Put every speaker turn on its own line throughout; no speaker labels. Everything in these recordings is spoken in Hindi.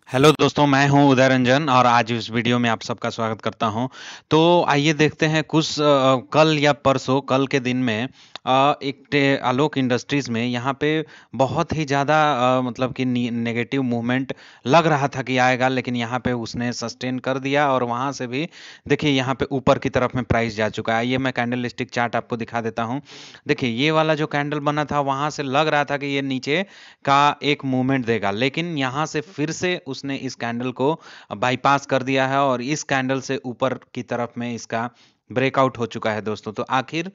हेलो दोस्तों, मैं हूं उदय रंजन और आज इस वीडियो में आप सबका स्वागत करता हूं। तो आइए देखते हैं कुछ कल या परसों कल के दिन में आलोक इंडस्ट्रीज में यहाँ पे बहुत ही ज़्यादा मतलब कि नेगेटिव मूवमेंट लग रहा था कि आएगा, लेकिन यहाँ पे उसने सस्टेन कर दिया और वहाँ से भी देखिए यहाँ पे ऊपर की तरफ में प्राइस जा चुका है। आइए मैं कैंडल स्टिक चार्ट आपको दिखा देता हूँ। देखिए ये वाला जो कैंडल बना था वहाँ से लग रहा था कि ये नीचे का एक मूवमेंट देगा, लेकिन यहाँ से फिर से उसने इस कैंडल को बाईपास कर दिया है और इस कैंडल से ऊपर की तरफ में इसका ब्रेकआउट हो चुका है दोस्तों। तो आखिर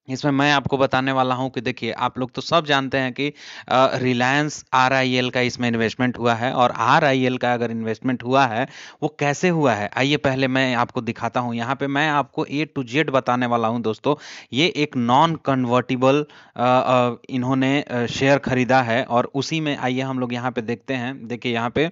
इसमें मैं आपको बताने वाला हूं कि देखिए, आप लोग तो सब जानते हैं कि रिलायंस आरआईएल का इसमें इन्वेस्टमेंट हुआ है, और आरआईएल का अगर इन्वेस्टमेंट हुआ है वो कैसे हुआ है आइए पहले मैं आपको दिखाता हूं। यहाँ पे मैं आपको ए टू जेड बताने वाला हूं दोस्तों। ये एक नॉन कन्वर्टिबल इन्होंने शेयर खरीदा है और उसी में आइए हम लोग यहाँ पे देखते हैं। देखिए यहाँ पे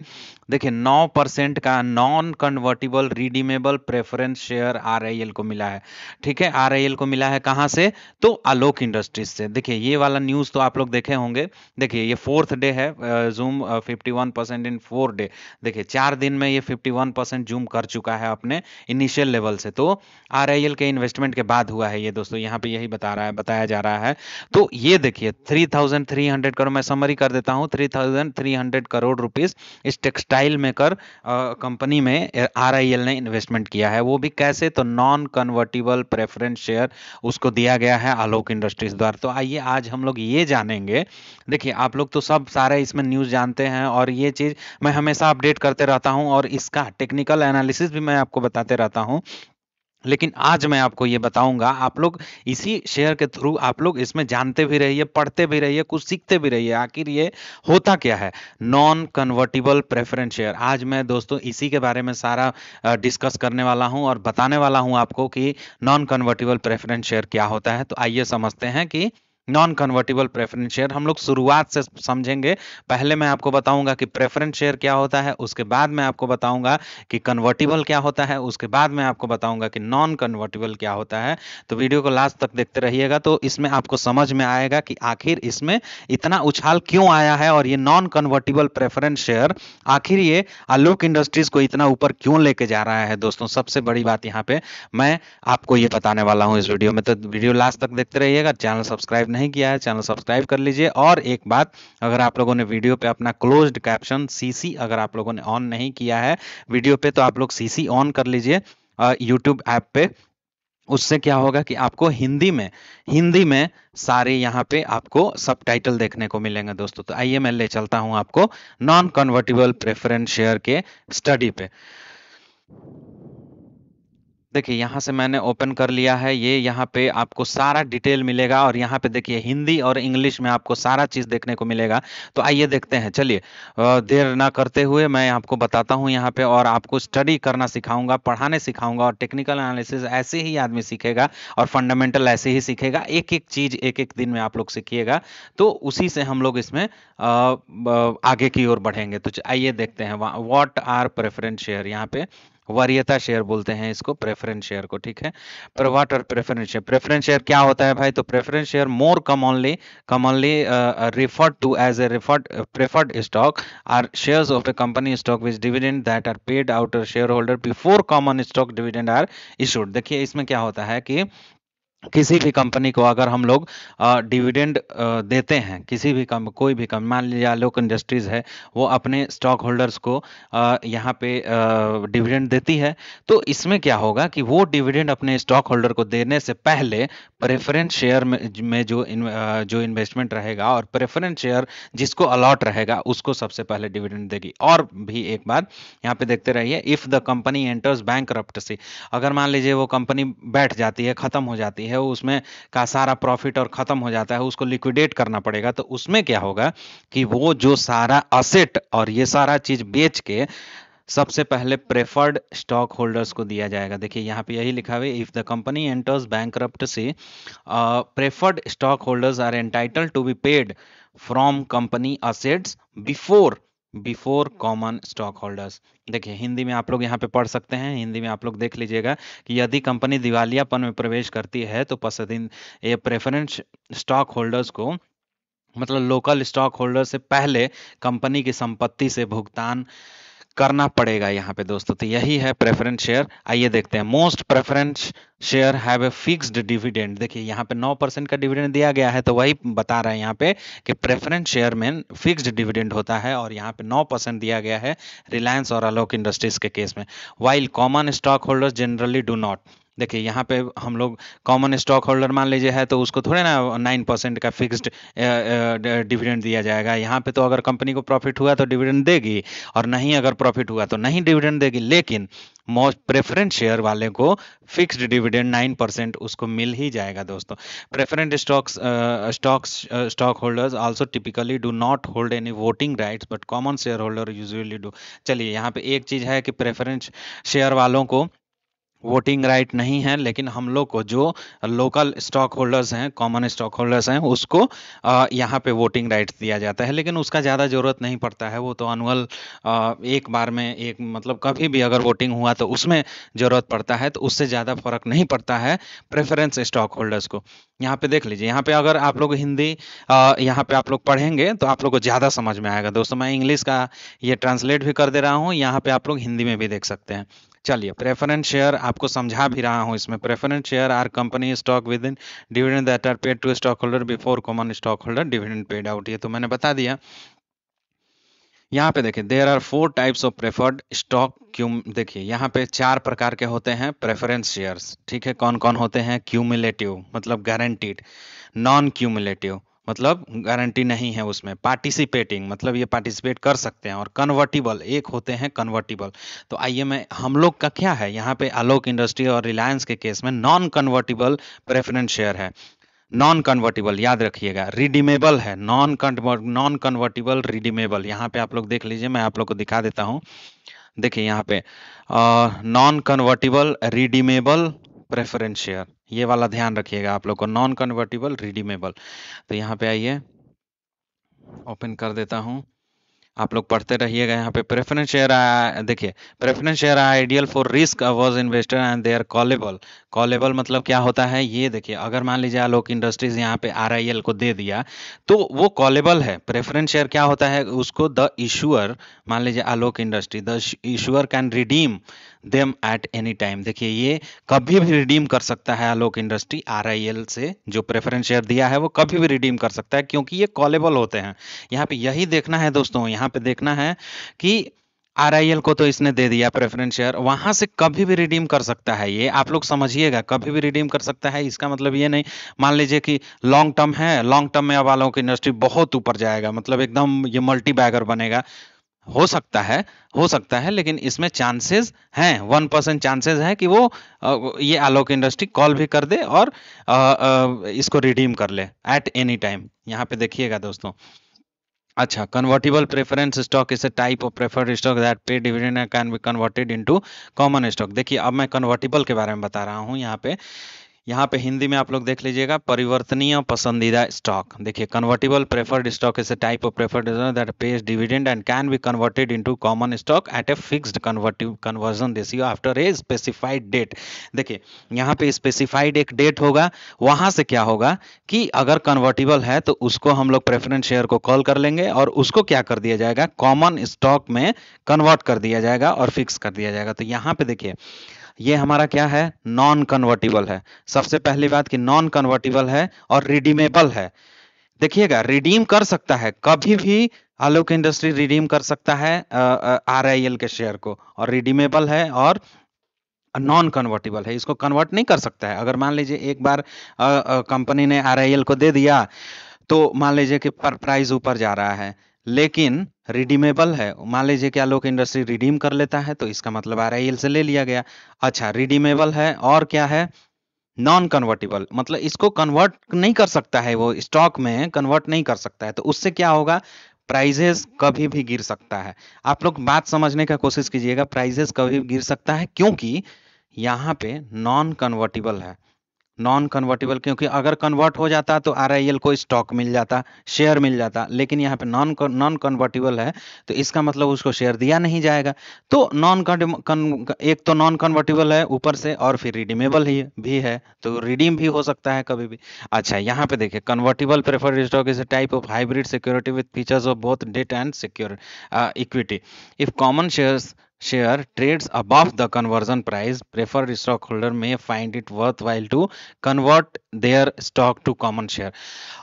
देखिए 9% का non convertible redeemable preference share RIL को मिला है। ठीक है, आरआईएल को मिला है कहाँ से? तो आलोक इंडस्ट्रीज से। देखिए ये वाला न्यूज़ तो आप लोग देखे होंगे। देखिए ये फोर्थ डे है, जूम 51% इन 4 डे। देखिए 4 दिन में ये 51% जूम कर चुका है अपने इनिशियल लेवल से। तो आरआईएल के इन्वेस्टमेंट के बाद हुआ है ये दोस्तों, यहाँ पे यही बताया जा रहा है। तो ये देखिए 3,300 करोड़, मैं समरी कर देता हूँ, 3,300 करोड़ रुपीस इस टेक्सटाइल मेकर कंपनी में आरआईएल ने इन्वेस्टमेंट किया है। वो भी कैसे? तो नॉन कन्वर्टिबल प्रेफरेंस शेयर उसको दिया गया है आलोक इंडस्ट्रीज द्वारा। तो आइए आज हम लोग ये जानेंगे। देखिए आप लोग तो सब सारे इसमें न्यूज़ जानते हैं और ये चीज़ मैं हमेशा अपडेट करते रहता हूं और इसका टेक्निकल एनालिसिस भी मैं आपको बताते रहता हूं। लेकिन आज मैं आपको ये बताऊंगा, आप लोग इसी शेयर के थ्रू आप लोग इसमें जानते भी रहिए, पढ़ते भी रहिए, कुछ सीखते भी रहिए। आखिर ये होता क्या है नॉन कन्वर्टिबल प्रेफरेंस शेयर? आज मैं दोस्तों इसी के बारे में सारा डिस्कस करने वाला हूं और बताने वाला हूं आपको कि नॉन कन्वर्टिबल प्रेफरेंस शेयर क्या होता है। तो आइए समझते हैं कि नॉन कन्वर्टिबल प्रेफरेंस शेयर हम लोग शुरुआत से समझेंगे। पहले मैं आपको बताऊंगा कि प्रेफरेंस शेयर क्या होता है, उसके बाद मैं आपको बताऊंगा कि कन्वर्टिबल क्या होता है, उसके बाद मैं आपको बताऊंगा कि नॉन कन्वर्टिबल क्या होता है। तो वीडियो को लास्ट तक देखते रहिएगा, तो इसमें आपको समझ में आएगा कि आखिर इसमें इतना उछाल क्यों आया है और ये नॉन कन्वर्टिबल प्रेफरेंस शेयर आखिर ये आलोक इंडस्ट्रीज को इतना ऊपर क्यों लेके जा रहा है दोस्तों। सबसे बड़ी बात यहाँ पे मैं आपको ये बताने वाला हूँ इस वीडियो में। तो वीडियो लास्ट तक देखते रहिएगा। चैनल सब्सक्राइब नहीं किया है, चैनल सब्सक्राइब कर लीजिए। और एक बात, अगर आप लोगों ने वीडियो पे अपना क्लोज्ड कैप्शन सीसी अगर आप लोगों ने ऑन नहीं किया है वीडियो पे, तो आप लोग सीसी ऑन कर लीजिए यूट्यूब ऐप पे। उससे क्या होगा कि आपको हिंदी में सारे यहाँ पे आपको सबटाइटल देखने को मिलेंगे दोस्तों। तो आइए मैं ले चलता हूं आपको नॉन कन्वर्टिबल प्रेफरेंस शेयर के स्टडी पे। देखिए यहाँ से मैंने ओपन कर लिया है, ये यहाँ पे आपको सारा डिटेल मिलेगा और यहाँ पे देखिए हिंदी और इंग्लिश में आपको सारा चीज़ देखने को मिलेगा। तो आइए देखते हैं, चलिए देर ना करते हुए मैं आपको बताता हूँ यहाँ पे, और आपको स्टडी करना सिखाऊंगा, पढ़ाने सिखाऊंगा, और टेक्निकल एनालिसिस ऐसे ही आदमी सीखेगा और फंडामेंटल ऐसे ही सीखेगा। एक एक चीज़ एक एक दिन में आप लोग सीखिएगा, तो उसी से हम लोग इसमें आगे की ओर बढ़ेंगे। तो आइए देखते हैं व्हाट आर प्रेफरेंस शेयर। यहाँ पे वरीयता शेयर बोलते हैं इसको, प्रेफरेंस शेयर को। ठीक है, पर व्हाट आर प्रेफरेंस शेयर क्या होता है भाई? तो preference share more commonly referred to as a preferred stock are shares of a company stock with dividend that are paid out to shareholder before common stock dividend are issued। देखिए इसमें क्या होता है कि किसी भी कंपनी को अगर हम लोग डिविडेंड देते हैं, किसी भी कोई भी कंपनी, मान लीजिए आलोक इंडस्ट्रीज है, वो अपने स्टॉक होल्डर्स को यहाँ पे डिविडेंड देती है। तो इसमें क्या होगा कि वो डिविडेंड अपने स्टॉक होल्डर को देने से पहले प्रेफरेंस शेयर में जो इन्वेस्टमेंट रहेगा और प्रेफरेंस शेयर जिसको अलॉट रहेगा उसको सबसे पहले डिविडेंड देगी। और भी एक बात यहाँ पे देखते रहिए, if the company enters bankruptcy, अगर मान लीजिए वो कंपनी बैठ जाती है, खत्म हो जाती है, उसमें का सारा प्रॉफिट और खत्म हो जाता है, उसको लिक्विडेट करना पड़ेगा, तो उसमें क्या होगा कि वो जो सारा असेट और ये सारा चीज बेच के सबसे पहले प्रेफर्ड स्टॉक होल्डर्स को दिया जाएगा। देखिए यहाँ पे यही लिखा हुआ है, if the company enters bankruptcy preferred stock holders are entitled to be paid from company assets before common stock holders. देखिए हिंदी में आप लोग यहाँ पे पढ़ सकते हैं, हिंदी में आप लोग देख लीजिएगा कि यदि कंपनी दिवालियापन में प्रवेश करती है तो पश्चिम ये प्रेफरेंस स्टॉक होल्डर्स को मतलब लोकल स्टॉक होल्डर से पहले कंपनी की संपत्ति से भुगतान करना पड़ेगा यहाँ पे दोस्तों। तो यही है प्रेफरेंस शेयर। आइए देखते हैं, most preference share have a fixed dividend. देखिए यहाँ पे 9% का डिविडेंड दिया गया है, तो वही बता रहा है यहाँ पे कि प्रेफरेंस शेयर में फिक्स्ड डिविडेंड होता है, और यहाँ पे 9% दिया गया है रिलायंस और आलोक इंडस्ट्रीज के केस में। While common stock holders generally do not. देखिए यहाँ पे हम लोग कॉमन स्टॉक होल्डर मान लीजिए है, तो उसको थोड़े ना 9% का फिक्स्ड डिविडेंड दिया जाएगा। यहाँ पे तो अगर कंपनी को प्रॉफिट हुआ तो डिविडेंड देगी, और नहीं अगर प्रॉफिट हुआ तो नहीं डिविडेंड देगी। लेकिन मोस्ट प्रेफरेंस शेयर वाले को फिक्स्ड डिविडेंड 9% उसको मिल ही जाएगा दोस्तों। Preference stock holders also typically do not hold any voting rights, but common share holder usually do. चलिए यहाँ पे एक चीज है कि प्रेफरेंस शेयर वालों को वोटिंग राइट नहीं है, लेकिन हम लोग को जो लोकल स्टॉक होल्डर्स हैं, कॉमन स्टॉक होल्डर्स हैं, उसको यहाँ पे वोटिंग राइट्स दिया जाता है। लेकिन उसका ज़्यादा ज़रूरत नहीं पड़ता है, वो तो अनुअल एक बार में एक मतलब कभी भी अगर वोटिंग हुआ तो उसमें ज़रूरत पड़ता है, तो उससे ज़्यादा फर्क नहीं पड़ता है प्रेफरेंस स्टॉक होल्डर्स को। यहाँ पे देख लीजिए, यहाँ पे अगर आप लोग हिंदी यहाँ पे आप लोग पढ़ेंगे तो आप लोग को ज़्यादा समझ में आएगा दोस्तों। मैं इंग्लिश का ये ट्रांसलेट भी कर दे रहा हूँ, यहाँ पे आप लोग हिंदी में भी देख सकते हैं। चलिए, प्रेफरेंस शेयर आपको समझा भी रहा हूं इसमें। Preference share are company stock with in dividend that are paid to stock holder before common stock holder dividend paid out. ये तो मैंने बता दिया। यहाँ पे देखिए, there are 4 types of preferred stock cum. देखिए यहाँ पे 4 प्रकार के होते हैं प्रेफरेंस शेयर्स, ठीक है। कौन कौन होते हैं? क्यूमुलेटिव मतलब गारंटीड, नॉन क्यूमुलेटिव मतलब गारंटी नहीं है उसमें, पार्टिसिपेटिंग मतलब ये पार्टिसिपेट कर सकते हैं, और कन्वर्टिबल एक होते हैं कन्वर्टिबल। तो आइए, मैं हम लोग का क्या है यहाँ पे, आलोक इंडस्ट्री और रिलायंस के केस में नॉन कन्वर्टिबल प्रेफरेंस शेयर है। नॉन कन्वर्टिबल याद रखिएगा, रिडीमेबल है, नॉन कन्वर्टिबल रिडीमेबल। यहाँ पे आप लोग देख लीजिए, मैं आप लोग को दिखा देता हूँ। देखिए यहाँ पे non convertible redeemable preference share, ये वाला ध्यान रखिएगा आप लोग को, नॉन कन्वर्टिबल रिडीमेबल। तो यहाँ पे आइए, ओपन कर देता हूँ, आप लोग पढ़ते रहिएगा। यहाँ पे प्रेफरेंस शेयर देखिए, preference share ideal for risk averse investor and they are callable. Callable मतलब क्या होता है, ये देखिए, अगर मान लीजिए आलोक इंडस्ट्रीज यहाँ पे आरआईएल को दे दिया तो वो कॉलेबल है। प्रेफरेंस शेयर क्या होता है, उसको द इशूअर, मान लीजिए Alok industry, the issuer can redeem them at any time. देखिए ये कभी भी रिडीम कर सकता है आलोक इंडस्ट्री आरआईएल से जो प्रेफरेंस शेयर दिया है, वो कभी भी रिडीम कर सकता है, क्योंकि ये कॉलेबल होते हैं। यहाँ पे यही देखना है दोस्तों, यहाँ पे देखना है कि आरआईएल को तो इसने दे दिया प्रेफरेंस शेयर, वहां से कभी भी रिडीम कर सकता है। ये आप लोग समझिएगा, कभी भी रिडीम कर सकता है, इसका मतलब ये नहीं मान लीजिए कि लॉन्ग टर्म है, लॉन्ग टर्म में अब आलोक इंडस्ट्री बहुत ऊपर जाएगा, मतलब एकदम ये मल्टी बैगर बनेगा, हो सकता है, हो सकता है, लेकिन इसमें चांसेस हैं, 1% चांसेस है कि वो ये आलोक इंडस्ट्री कॉल भी कर दे और इसको रिडीम कर ले एट एनी टाइम। यहाँ पे देखिएगा दोस्तों। अच्छा, convertible preference stock is a type of preferred stock that pay dividend and can be converted into common stock. देखिए अब मैं कन्वर्टिबल के बारे में बता रहा हूँ। यहाँ पे हिंदी में आप लोग देख लीजिएगा, परिवर्तनीय पसंदीदा स्टॉक। देखिए, convertible preferred stock is a type of preferred that pays dividend and can be converted into common stock at a fixed conversion ratio after a specified date. देखिए यहाँ पे स्पेसिफाइड एक डेट होगा, वहां से क्या होगा कि अगर कन्वर्टिबल है तो उसको हम लोग प्रेफरेंस शेयर को कॉल कर लेंगे, और उसको क्या कर दिया जाएगा, कॉमन स्टॉक में कन्वर्ट कर दिया जाएगा और फिक्स कर दिया जाएगा। तो यहाँ पे देखिए, ये हमारा क्या है, नॉन कन्वर्टिबल है। सबसे पहली बात कि नॉन कन्वर्टिबल है और रिडीमेबल है। देखिएगा, रिडीम कर सकता है कभी भी, आलोक इंडस्ट्री रिडीम कर सकता है आरआईएल के शेयर को, और रिडीमेबल है और नॉन कन्वर्टिबल है, इसको कन्वर्ट नहीं कर सकता है। अगर मान लीजिए एक बार कंपनी ने आरआईएल को दे दिया, तो मान लीजिए कि पर प्राइस ऊपर जा रहा है, लेकिन रिडीमेबल है, मान लीजिए कि आलोक इंडस्ट्री रिडीम कर लेता है, तो इसका मतलब आरआईएल से ले लिया गया। अच्छा, रिडीमेबल है और क्या है, नॉन कन्वर्टिबल, मतलब इसको कन्वर्ट नहीं कर सकता है, वो स्टॉक में कन्वर्ट नहीं कर सकता है, तो उससे क्या होगा, प्राइजेस कभी भी गिर सकता है। आप लोग बात समझने का कोशिश कीजिएगा, प्राइजेस कभी भी गिर सकता है क्योंकि यहाँ पे नॉन कन्वर्टिबल है। नॉन कन्वर्टिबल, क्योंकि अगर कन्वर्ट हो जाता तो आरआईएल को स्टॉक मिल जाता, शेयर मिल जाता, लेकिन यहाँ पे नॉन कन्वर्टिबल है, तो इसका मतलब उसको शेयर दिया नहीं जाएगा। तो एक तो नॉन कन्वर्टिबल है ऊपर से, और फिर रिडीमेबल ही भी है, तो रिडीम भी हो सकता है कभी भी। अच्छा, यहाँ पे देखिए, convertible preferred stock is a type of hybrid security with features of both debt and secure equity. If common shares share trades above the conversion price, preferred stockholder may find it worthwhile to convert their stock to common share।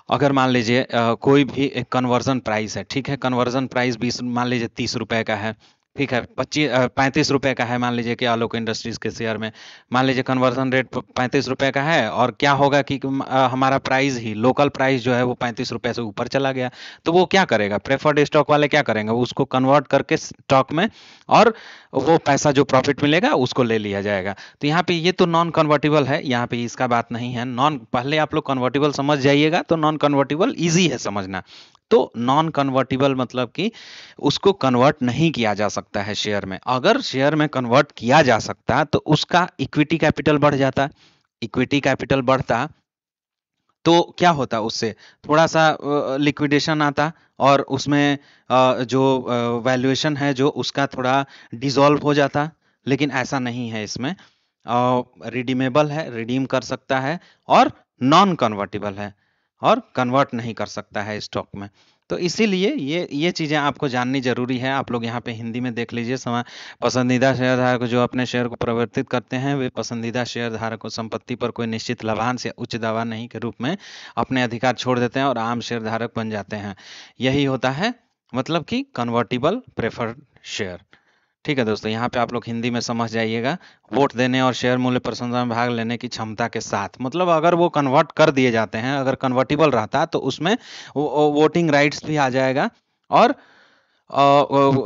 अगर मान लीजिए कोई भी एक कन्वर्जन प्राइस है, ठीक है, कन्वर्जन प्राइस 20, मान लीजिए 30 रुपए का है, ठीक है, 35 रुपए का है, मान लीजिए कि आलोक इंडस्ट्रीज के शेयर में, मान लीजिए कन्वर्जन रेट 35 रुपए का है, और क्या होगा कि हमारा प्राइस ही, लोकल प्राइस जो है वो 35 रुपए से ऊपर चला गया, तो वो क्या करेगा, प्रेफर्ड स्टॉक वाले क्या करेंगे, वो उसको कन्वर्ट करके स्टॉक में, और वो पैसा जो प्रॉफिट मिलेगा उसको ले लिया जाएगा। तो यहाँ पे ये तो नॉन कन्वर्टिबल है, यहाँ पे इसका बात नहीं है। नॉन, पहले आप लोग कन्वर्टिबल समझ जाइएगा, तो नॉन कन्वर्टिबल इजी है समझना। तो नॉन कन्वर्टिबल मतलब कि उसको कन्वर्ट नहीं किया जा सकता है शेयर में। अगर शेयर में कन्वर्ट किया जा सकता तो उसका इक्विटी कैपिटल बढ़ जाता, इक्विटी कैपिटल बढ़ता तो क्या होता, उससे थोड़ा सा लिक्विडेशन आता, और उसमें जो वैल्यूएशन है जो उसका थोड़ा डिसॉल्व हो जाता। लेकिन ऐसा नहीं है इसमें, रिडीमेबल है, रिडीम कर सकता है, और नॉन कन्वर्टिबल है, और कन्वर्ट नहीं कर सकता है स्टॉक में। तो इसीलिए ये चीजें आपको जाननी जरूरी है। आप लोग यहाँ पे हिंदी में देख लीजिए, पसंदीदा शेयरधारक जो अपने शेयर को परिवर्तित करते हैं, वे पसंदीदा शेयरधारक को संपत्ति पर कोई निश्चित लाभांश या उच्च दावा नहीं के रूप में अपने अधिकार छोड़ देते हैं और आम शेयरधारक बन जाते हैं। यही होता है मतलब कि कन्वर्टिबल प्रेफर्ड शेयर। ठीक है दोस्तों, यहाँ पे आप लोग हिंदी में समझ जाइएगा। वोट देने और शेयर मूल्य प्रसंस्करण में भाग लेने की क्षमता के साथ, मतलब अगर वो कन्वर्ट कर दिए जाते हैं, अगर कन्वर्टिबल रहता तो उसमें वोटिंग राइट्स भी आ जाएगा, और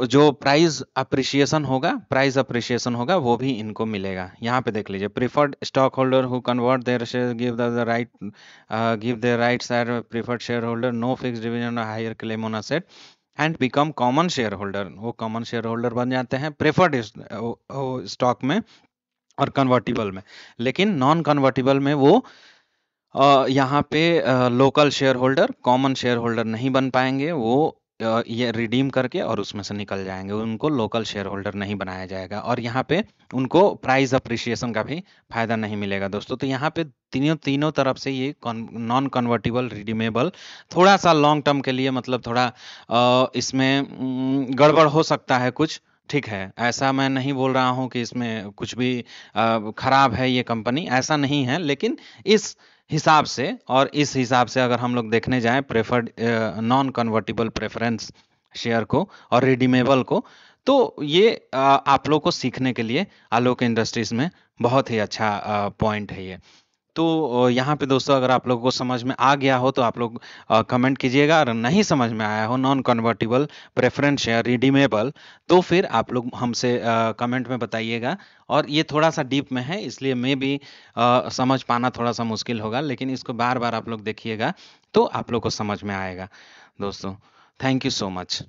जो प्राइस अप्रिशिएशन होगा वो भी इनको मिलेगा। यहाँ पे देख लीजिए, preferred stock holder who convert their share give their rights as preferred share holder, no fix division higher claim on asset and become common share holder. वो कॉमन शेयर होल्डर बन जाते हैं प्रेफर्ड स्टॉक में और कन्वर्टिबल में। लेकिन नॉन कन्वर्टिबल में वो यहाँ पे local share holder, common share holder नहीं बन पाएंगे। वो ये रिडीम करके और उसमें से निकल जाएंगे, उनको लोकल शेयर होल्डर नहीं बनाया जाएगा, और यहाँ पे उनको प्राइस अप्रिशिएशन का भी फायदा नहीं मिलेगा दोस्तों। तो यहाँ पे तीनों तीनों तरफ से ये नॉन कन्वर्टिबल, रिडीमेबल, थोड़ा सा लॉन्ग टर्म के लिए, मतलब थोड़ा इसमें गड़बड़ हो सकता है कुछ। ठीक है, ऐसा मैं नहीं बोल रहा हूँ कि इसमें कुछ भी खराब है ये कंपनी, ऐसा नहीं है, लेकिन इस हिसाब से, और इस हिसाब से अगर हम लोग देखने जाएं preferred non convertible preference share को और रिडीमेबल को, तो ये आप लोग को सीखने के लिए आलोक इंडस्ट्रीज में बहुत ही अच्छा पॉइंट है ये। तो यहाँ पे दोस्तों, अगर आप लोगों को समझ में आ गया हो तो आप लोग कमेंट कीजिएगा, और नहीं समझ में आया हो non convertible preference share redeemable, तो फिर आप लोग हमसे कमेंट में बताइएगा। और ये थोड़ा सा डीप में है, इसलिए मैं भी समझ पाना थोड़ा सा मुश्किल होगा, लेकिन इसको बार बार आप लोग देखिएगा तो आप लोग को समझ में आएगा दोस्तों। Thank you so much.